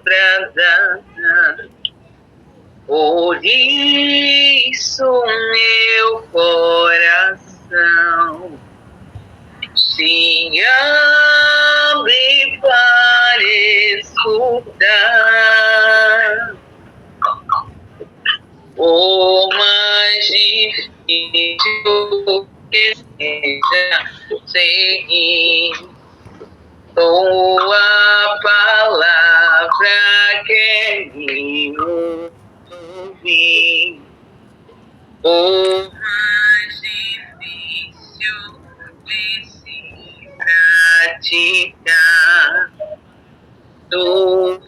bradar. Por isso meu coração se abre para escutar. Por mais difícil que seja seguir tua palavra, quero ouvir. Por mais difícil de se praticar tua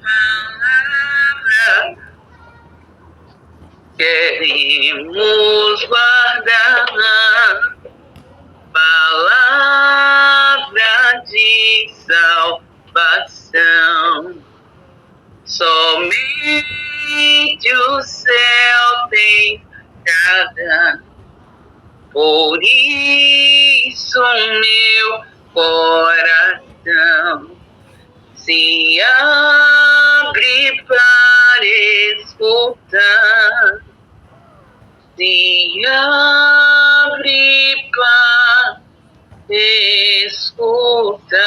palavra, queremos guardar. Palavra de salvação, somente o céu tem cada. Por isso meu coração se abre para escutar, se abre para escutar.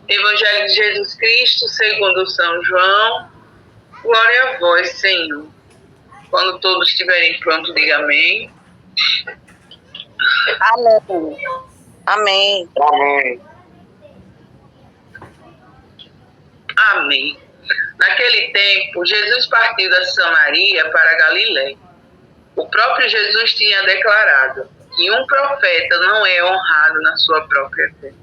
Evangelho de Jesus Cristo segundo São João. Glória a vós, Senhor. Quando todos estiverem prontos, diga amém. Amém. Amém. Amém. Amém. Naquele tempo, Jesus partiu da Samaria para a Galiléia. O próprio Jesus tinha declarado que um profeta não é honrado na sua própria terra.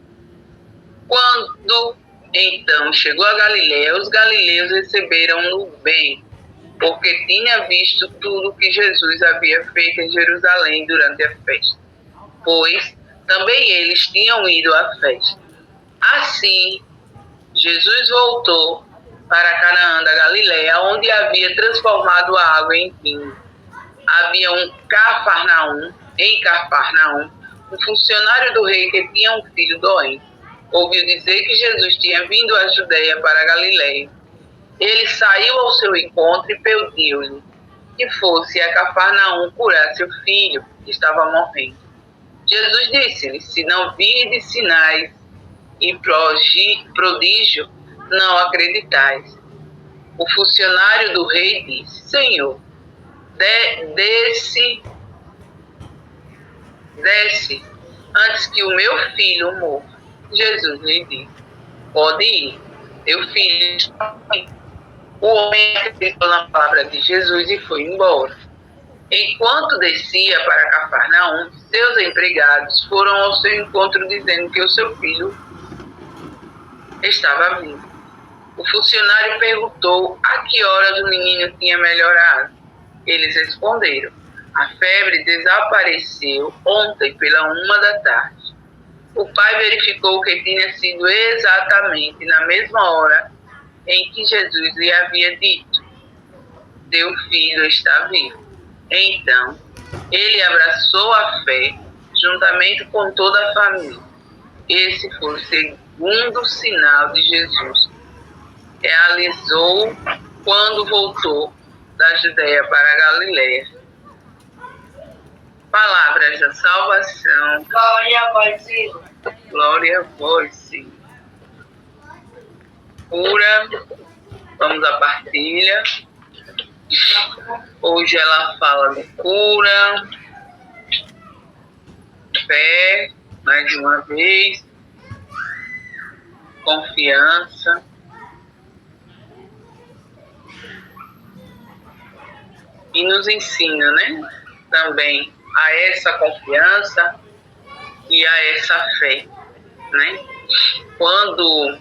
Quando então chegou a Galiléia, os galileus receberam-no bem, porque tinha visto tudo que Jesus havia feito em Jerusalém durante a festa, pois também eles tinham ido à festa. Assim, Jesus voltou para Canaã da Galiléia, onde havia transformado a água em vinho. Havia em Cafarnaum, um funcionário do rei que tinha um filho doente. Ouviu dizer que Jesus tinha vindo à Judeia para a Galiléia. Ele saiu ao seu encontro e pediu-lhe que fosse a Cafarnaum curar seu filho, que estava morrendo. Jesus disse-lhe: se não virdes sinais e prodígio, não acreditais. O funcionário do rei disse: Senhor, desce, antes que o meu filho morra. Jesus lhe disse: pode ir, teu filho está bem. O homem acreditou na palavra de Jesus e foi embora. Enquanto descia para Cafarnaum, seus empregados foram ao seu encontro dizendo que o seu filho estava vivo. O funcionário perguntou a que horas o menino tinha melhorado. Eles responderam: a febre desapareceu ontem pela 1 da tarde. O pai verificou que tinha sido exatamente na mesma hora em que Jesus lhe havia dito: teu filho está vivo. Então, ele abraçou a fé juntamente com toda a família. Esse foi o segundo sinal de Jesus. Realizou quando voltou da Judeia para a Galiléia. Palavras da salvação. Glória a vós, Senhor. Glória a vós, Senhor. Cura. Vamos à partilha. Hoje ela fala de cura, fé, mais uma vez, confiança. E nos ensina, né, também a essa confiança e a essa fé, né? Quando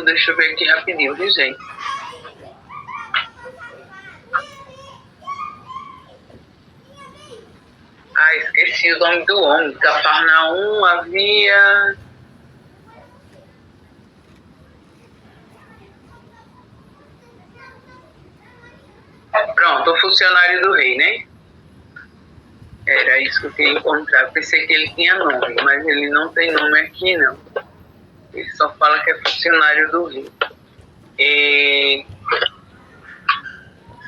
deixa eu ver aqui rapidinho, viu, gente? Esqueci o nome do homem. Cafarnaum havia... Pronto, o funcionário do rei, né? Era isso que eu queria encontrar. Eu pensei que ele tinha nome, mas ele não tem nome aqui, não. Ele só fala que é funcionário do Rio.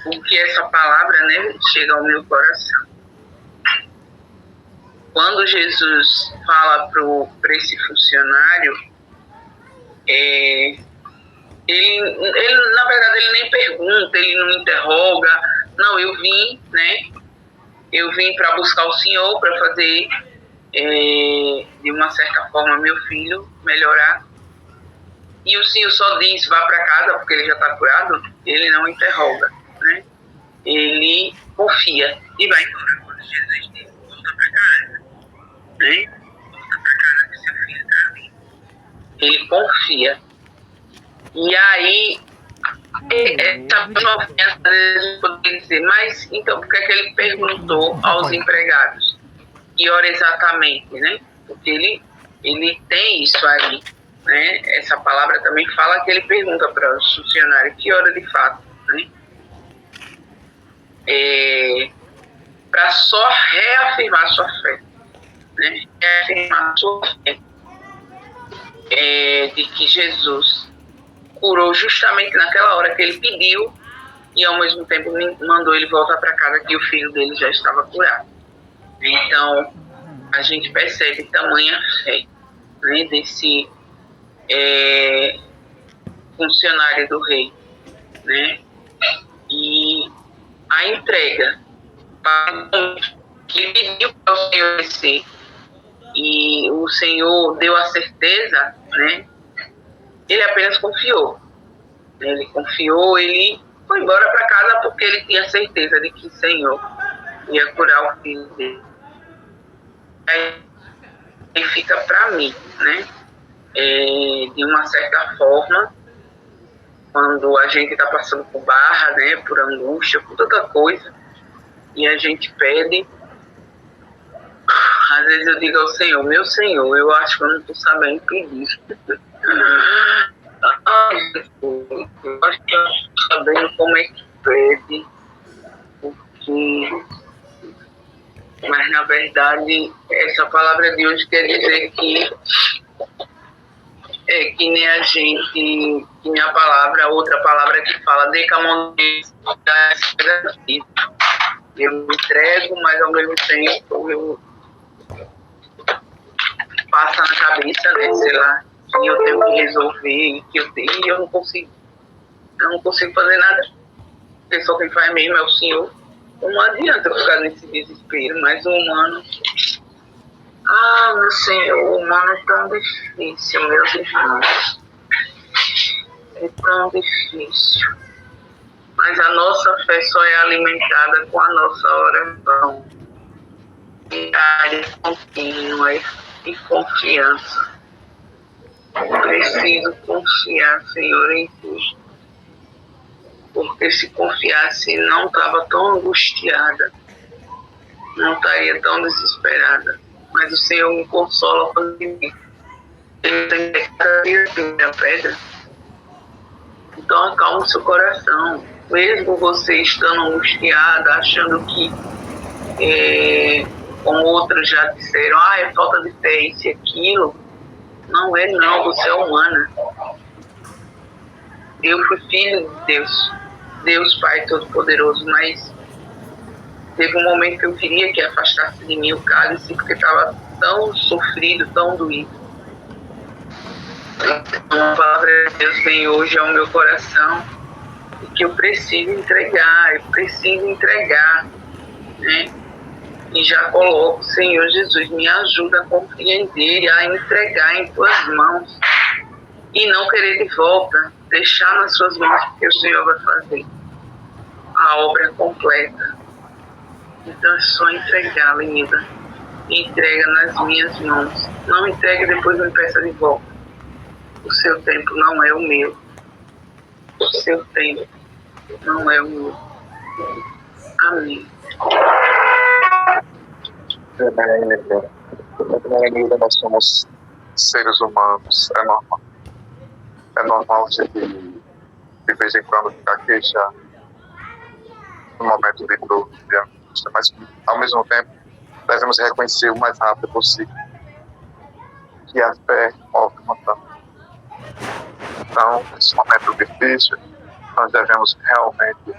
O que essa palavra, né, chega ao meu coração. Quando Jesus fala para esse funcionário, ele, na verdade, ele nem pergunta, ele não interroga. Não, eu vim, né? Eu vim para buscar o Senhor, para fazer, de uma certa forma, meu filho melhorar. E o Senhor só diz, vá para casa, porque ele já está curado. Ele não interroga, né? Ele confia e vai embora. Quando Jesus diz, volta para casa, né? Volta para casa que seu filho está ali. Ele confia. E aí, essa mesma ofensa, às vezes, poderia dizer, mas então por que é que ele perguntou aos empregados? Que hora exatamente, né? Porque ele tem isso aí, né? Essa palavra também fala que ele pergunta para os funcionários que hora de fato, né? Para só reafirmar sua fé, né? Reafirmar sua fé de que Jesus curou justamente naquela hora que ele pediu e ao mesmo tempo mandou ele voltar para casa que o filho dele já estava curado. Então a gente percebe tamanha fé, né, desse funcionário do rei, né? E a entrega que ele pediu para o Senhor descer e o Senhor deu a certeza, né? Ele apenas confiou. Ele confiou, ele foi embora para casa porque ele tinha certeza de que o Senhor ia curar o filho dele. Aí fica para mim, né? De uma certa forma, quando a gente está passando por barra, né? Por angústia, por tanta coisa, e a gente pede, às vezes eu digo ao Senhor, meu Senhor, eu acho que eu não estou sabendo pedir. Eu acho que eu estou sabendo como é que pede, porque... Mas, na verdade, essa palavra de hoje quer dizer que que nem a gente, que nem a palavra, outra palavra que fala, eu me entrego, mas ao mesmo tempo eu passa na cabeça, né, sei lá, que eu tenho que resolver, e eu não consigo fazer nada, porque só quem faz mesmo é o Senhor. Não adianta eu ficar nesse desespero, mas o humano... meu Senhor, o humano é tão difícil, meus irmãos. É tão difícil. Mas a nossa fé só é alimentada com a nossa oração diária, contínua e confiança. Preciso confiar, Senhor, em Ti. Porque se confiasse, não estava tão angustiada, não estaria tão desesperada. Mas o Senhor me consola quando Ele tem a pedra. Então acalma o seu coração. Mesmo você estando angustiada, achando que, como outros já disseram, é falta de fé, isso e aquilo. Não é não, você é humana. Eu fui filho de Deus, Deus Pai Todo-Poderoso, mas teve um momento que eu queria que afastasse de mim o cálice, porque estava tão sofrido, tão doído. Então, a palavra de Deus vem hoje ao meu coração e que eu preciso entregar, né? E já coloco, Senhor Jesus, me ajuda a compreender e a entregar em Tuas mãos e não querer de volta, deixar nas Suas mãos, porque o Senhor vai fazer a obra completa. Então é só entregar, Lenida. Entrega nas minhas mãos. Não entregue e depois me peça de volta. O seu tempo não é o meu. O seu tempo não é o meu. Amém. Lenida, nós somos seres humanos. É normal de vez em quando ficar queixando no momento de dor, de angústia, mas ao mesmo tempo devemos reconhecer o mais rápido possível que a fé move montanha. Então, nesse momento difícil, nós devemos realmente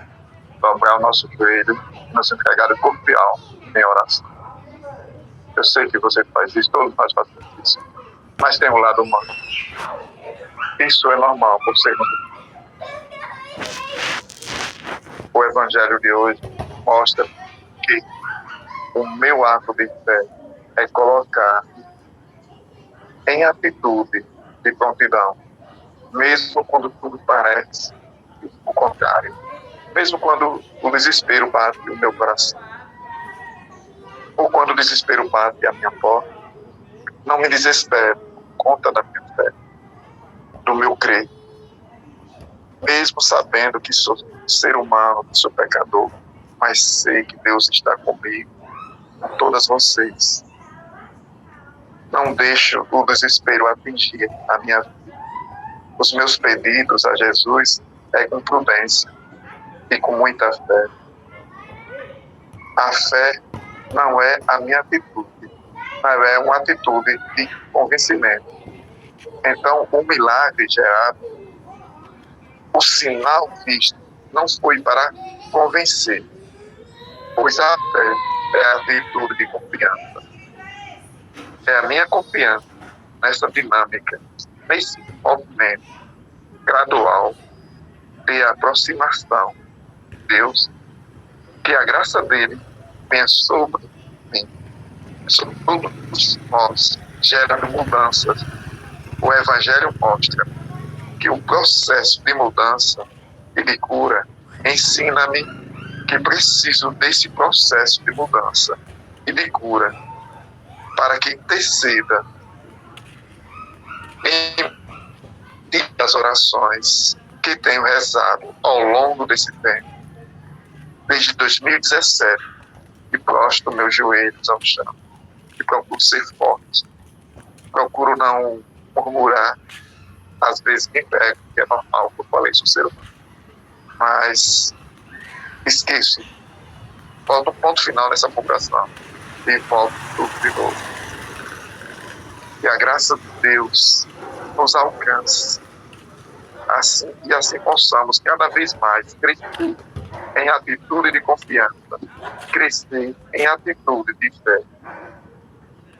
dobrar o nosso joelho e nos entregar de corpo e alma em oração. Eu sei que você faz isso, todos nós fazemos isso, mas tem um lado humano. Isso é normal por ser humano. O Evangelho de hoje mostra que o meu ato de fé é colocar em atitude de prontidão, mesmo quando tudo parece o contrário, mesmo quando o desespero bate no meu coração, ou quando o desespero bate à minha porta. Não me desespero por conta da minha fé, do meu crer, mesmo sabendo que sou ser humano, que sou pecador, mas sei que Deus está comigo, com todas vocês. Não deixo o desespero atingir a minha vida. Os meus pedidos a Jesus é com prudência e com muita fé. A fé não é a minha atitude, mas é uma atitude de convencimento. Então, o milagre gerado, o sinal visto, não foi para convencer, pois a fé é a atitude de confiança. É a minha confiança nessa dinâmica, nesse movimento gradual de aproximação de Deus, que a graça dele venha sobre mim, sobre todos nós, gerando mudanças. O Evangelho mostra que o processo de mudança e de cura ensina-me que preciso desse processo de mudança e de cura para que interceda em das orações que tenho rezado ao longo desse tempo, desde 2017, e prostro meus joelhos ao chão, e procuro ser forte, procuro não murmurar, às vezes me pego, que é normal, que eu falei, sou ser humano, mas esqueço, volto um ponto final nessa publicação e volto tudo de novo. Que a graça de Deus nos alcance, assim possamos cada vez mais crescer em atitude de confiança, crescer em atitude de fé,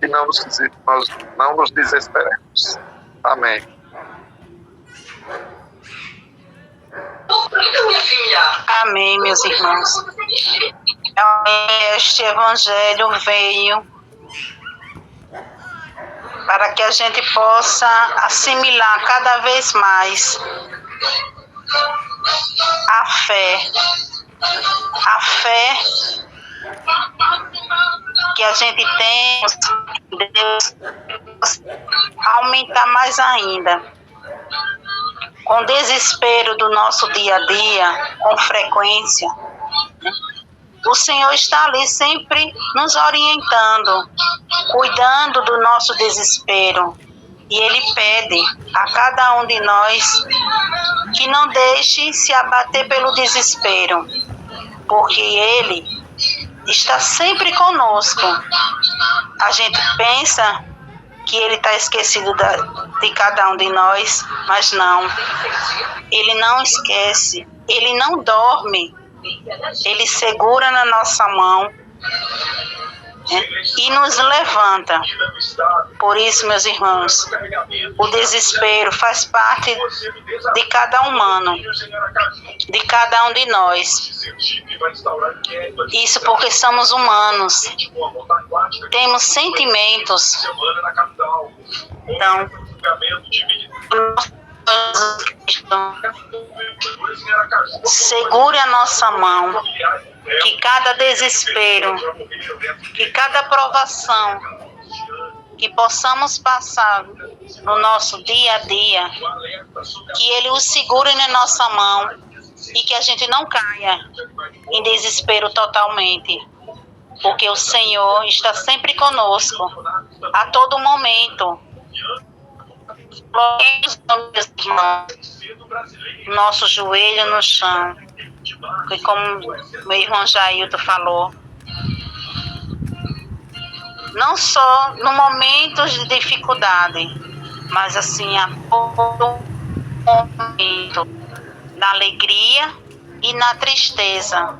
e nós não nos desesperemos. Amém. Amém, meus irmãos. Este Evangelho veio para que a gente possa assimilar cada vez mais a fé que a gente tem, Deus aumentar mais ainda. Com o desespero do nosso dia a dia, com frequência, o Senhor está ali sempre nos orientando, cuidando do nosso desespero. E Ele pede a cada um de nós que não deixe se abater pelo desespero, porque Ele está sempre conosco. A gente pensa que Ele está esquecido de cada um de nós, mas não. Ele não esquece, Ele não dorme. Ele segura na nossa mão, e nos levanta. Por isso, meus irmãos, o desespero faz parte de cada humano, de cada um de nós. Isso porque somos humanos, temos sentimentos. Então, segure a nossa mão, que cada desespero, que cada provação que possamos passar no nosso dia a dia, que Ele o segure na nossa mão e que a gente não caia em desespero totalmente, porque o Senhor está sempre conosco, a todo momento. Nosso joelho no chão, e como meu irmão Jailton falou, não só no momentos de dificuldade, mas assim, a todo momento, na alegria e na tristeza,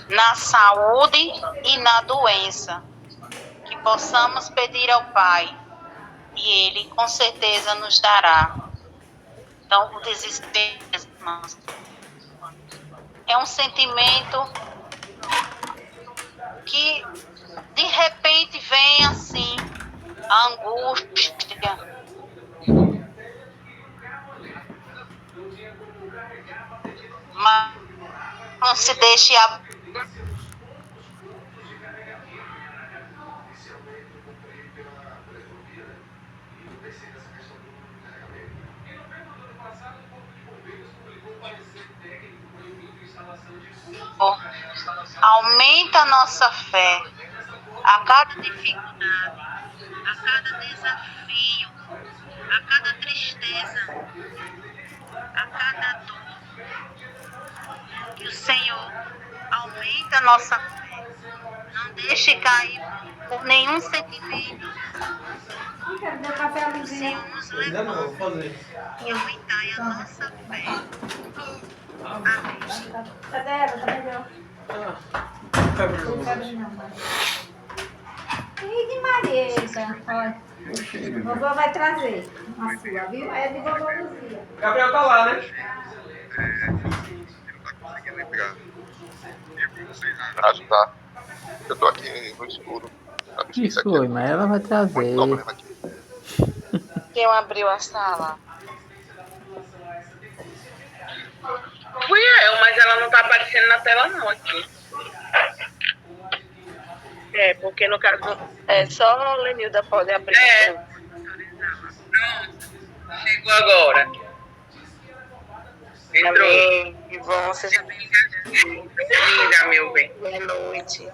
na saúde e na doença, que possamos pedir ao Pai e Ele com certeza nos dará. Então, o desespero, irmãos, é um sentimento que de repente vem assim, a angústia. Mas não se deixe aumenta a nossa fé a cada dificuldade, a cada desafio, a cada tristeza, a cada dor. Que o Senhor aumenta a nossa fé. Não deixe cair por nenhum sentimento. O Senhor nos levanta e aumentai a nossa fé. Amém. Cadê ela? Cadê ela? E de Marieta, olha. Vovó vai trazer uma sua, viu? É de vovó Luzia. Gabriel tá lá, né? Ajudar. Eu tô aqui no escuro. Que foi, mas ela vai trazer. Quem abriu a sala? Fui eu, mas ela não tá aparecendo na tela não aqui. É, porque no caso só o Lenilda pode abrir. É. Pronto. Chegou agora. Entrou. Amém. Ivon, seja Bem-vinda, meu bem. boa noite.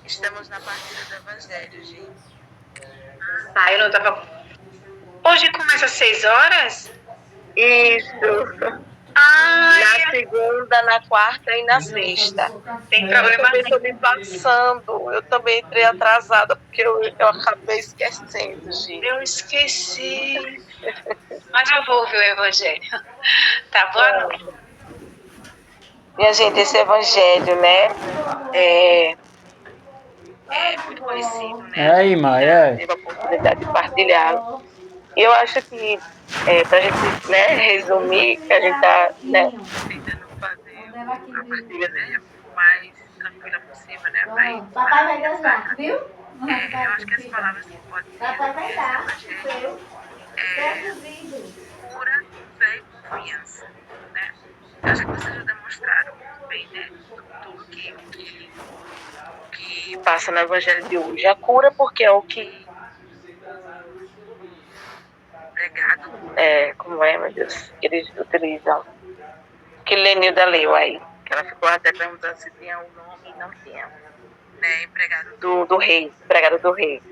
Estamos na partida do Evangelho, gente. Ah, eu não tava. Hoje começa às 6 horas? Isso. Ai, Na segunda, na quarta e na sexta. tem Eu problema também estou me passando. Eu também entrei atrasada, porque eu acabei esquecendo, gente. eu esqueci. Mas eu vou ouvir o Evangelho. Tá boa noite. Minha gente, esse evangelho, né? É muito conhecido, né? É, irmã, é. Tive a oportunidade de partilhá-lo. E eu acho que, para a gente, né, resumir, que a gente está, né, Tentando fazer Ela aqui, a viu? partilha, né, o mais tranquila possível, né? Vai. Papai vai desenhar, viu? Eu acho que as palavras que podem Papai vai dar. Evangelho Seu. cura, fé e confiança, né? Eu acho que vocês já demonstraram bem, né? Tudo que passa no evangelho de hoje. A cura, porque é o que, pregado, como é, meu Deus, que eles utilizam, que Lenilda leu aí, que ela ficou até perguntando se tinha um nome e não tinha, né? Empregado do rei, pregado do rei.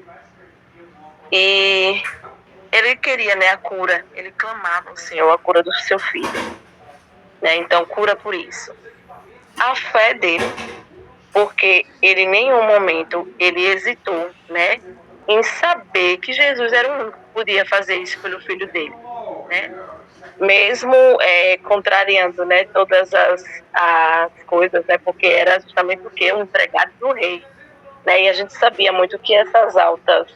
E ele queria, né, a cura, ele clamava ao Senhor a cura do seu filho, né? Então, cura por isso. A fé dele, porque ele em nenhum momento ele hesitou, né, em saber que Jesus era o único que podia fazer isso pelo filho dele, né? Mesmo contrariando, né, todas as coisas, né, porque era justamente porque um empregado do rei, né, e a gente sabia muito que essas altas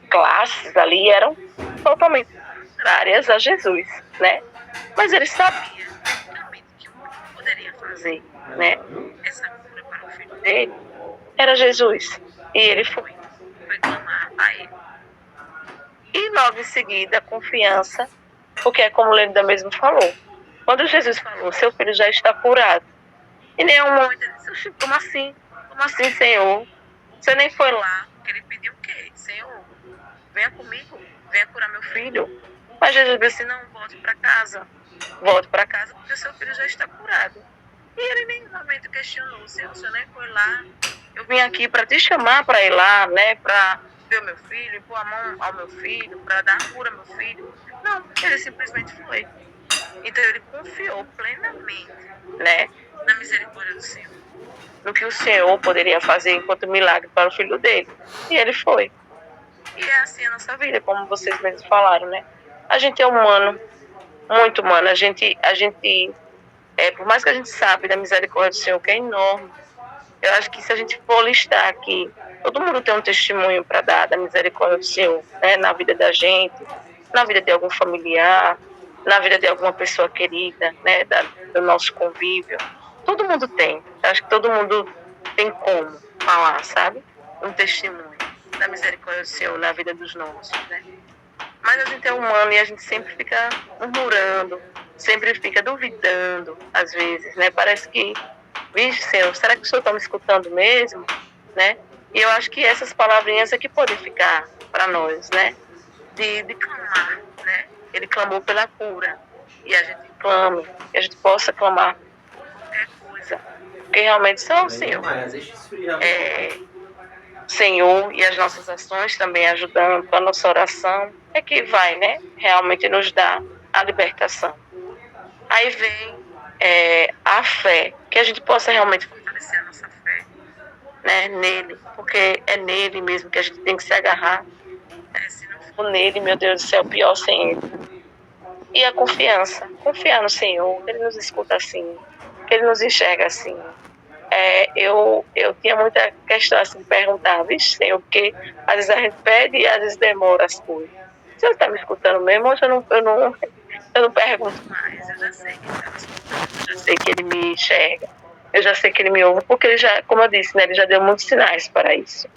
classes ali eram totalmente contrárias a Jesus, né? Mas ele sabia realmente que o único que poderia fazer, né, essa cura para o filho dele era Jesus. E ele foi clamar a ele. E logo em seguida, a confiança, porque é como o Lenilda mesmo falou. Quando Jesus falou, seu filho já está curado. Em nenhum momento ele disse, como assim? Como assim, Senhor? Você nem foi lá. Ele pediu o quê? Senhor, venha comigo, venha curar meu filho. Mas Jesus disse, não, volte para casa. Volte para casa porque seu filho já está curado. E ele em nenhum momento questionou, Senhor, você nem foi lá. Eu vim aqui para te chamar para ir lá, né, para ver o meu filho, pôr a mão ao meu filho, para dar cura ao meu filho. Não, ele simplesmente foi. Então ele confiou plenamente, né, na misericórdia do Senhor. no que o Senhor poderia fazer enquanto milagre para o filho dele. E ele foi. E é assim a nossa vida, como vocês mesmos falaram, né? A gente é humano, muito humano. Por mais que a gente sabe da misericórdia do Senhor, que é enorme, eu acho que se a gente for listar aqui, todo mundo tem um testemunho para dar da misericórdia do Senhor, né? Na vida da gente, na vida de algum familiar, na vida de alguma pessoa querida, né? Do nosso convívio. Todo mundo tem. Eu acho que todo mundo tem como falar, sabe? Um testemunho da misericórdia do Senhor na vida dos nossos, né? Mas a gente é humano e a gente sempre fica murmurando, sempre fica duvidando, às vezes, né? Parece que, vixe, Senhor, será que o Senhor está me escutando mesmo? Né? E eu acho que essas palavrinhas é que podem ficar para nós, né? De clamar, né? Ele clamou pela cura. E a gente clame, que a gente possa clamar qualquer coisa. Porque realmente só o Senhor. Senhor e as nossas ações também ajudando, a nossa oração, é que vai, né? Realmente nos dar a libertação. Aí vem a fé, que a gente possa realmente fortalecer a nossa fé, né? Nele, porque é nele mesmo que a gente tem que se agarrar. Se não for nele, meu Deus do céu, pior sem ele. E a confiança, confiar no Senhor, que Ele nos escuta assim, que Ele nos enxerga assim. Eu tinha muita questão assim de perguntar, vixe, Senhor, porque às vezes a gente pede e às vezes demora as coisas. O Senhor está me escutando mesmo, hoje eu não pergunto mais. Eu já sei que Ele está me escutando, eu já sei que Ele me enxerga, eu já sei que Ele me ouve, porque Ele já, como eu disse, né, Ele já deu muitos sinais para isso.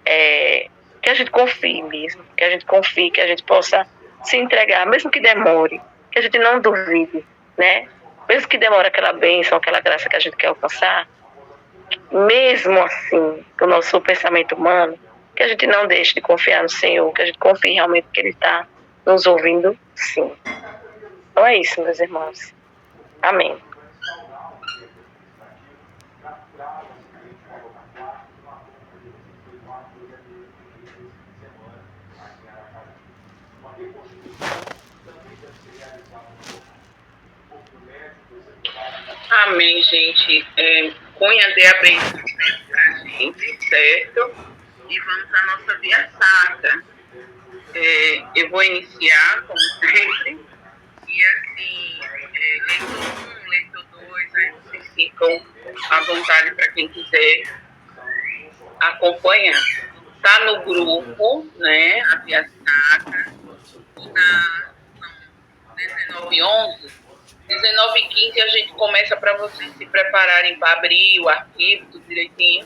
Que a gente confie mesmo, que a gente confie, que a gente possa se entregar, mesmo que demore, que a gente não duvide, né? Mesmo que demore aquela bênção, aquela graça que a gente quer alcançar, mesmo assim, com o nosso pensamento humano, que a gente não deixe de confiar no Senhor, que a gente confie realmente que Ele está nos ouvindo, sim. Então é isso, meus irmãos. Amém. Amém, gente. Cunha dê a bênção pra gente, certo? E vamos à nossa via sacra. Eu vou iniciar, como sempre. E assim, leitor 1, leitor 2, aí vocês ficam à vontade para quem quiser acompanhar. Tá no grupo, né? A via sacra. São 19h11. 19h15 a gente começa para vocês se prepararem para abrir o arquivo, tudo direitinho,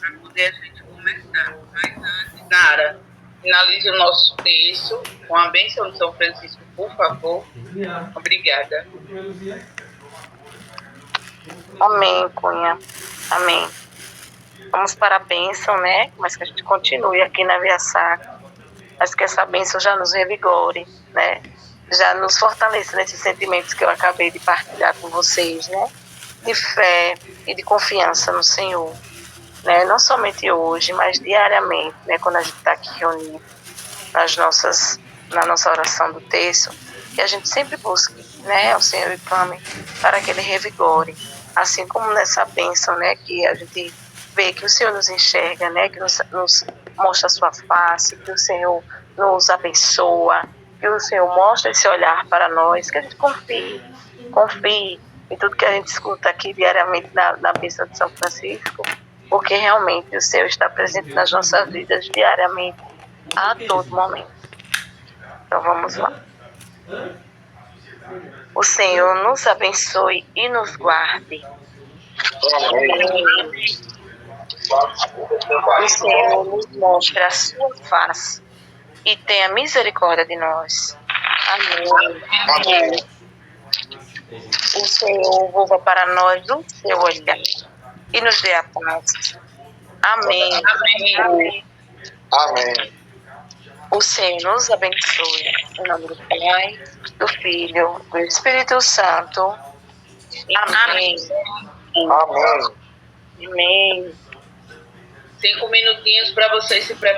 para poder a gente começar. Mas antes, Nara, finalize o nosso texto com a bênção de São Francisco, por favor. Obrigada. Amém, Cunha. Amém. Vamos para a bênção, né? Mas que a gente continue aqui na Via Sacra. Mas que essa bênção já nos revigore, né? Já nos fortaleça nesses sentimentos que eu acabei de partilhar com vocês, né? De fé e de confiança no Senhor, né? Não somente hoje, mas diariamente, né? Quando a gente está aqui reunido na nossa oração do texto, que a gente sempre busque, né? O Senhor e clame para que Ele revigore, assim como nessa bênção, né? Que a gente vê que o Senhor nos enxerga, né? Que nos mostra a sua face, que o Senhor nos abençoa, que o Senhor mostra esse olhar para nós, que a gente confie em tudo que a gente escuta aqui diariamente na bênção de São Francisco, porque realmente o Senhor está presente nas nossas vidas diariamente, a todo momento. Então vamos lá. O Senhor nos abençoe e nos guarde. O Senhor nos mostre a sua face e tenha misericórdia de nós. Amém. Amém. O Senhor volva para nós o seu olhar e nos dê a paz. Amém. Amém. Amém. Amém. O Senhor nos abençoe. Em nome do Pai, do Filho, do Espírito Santo. Amém. Amém. Amém. 5 minutinhos para vocês se prepararem.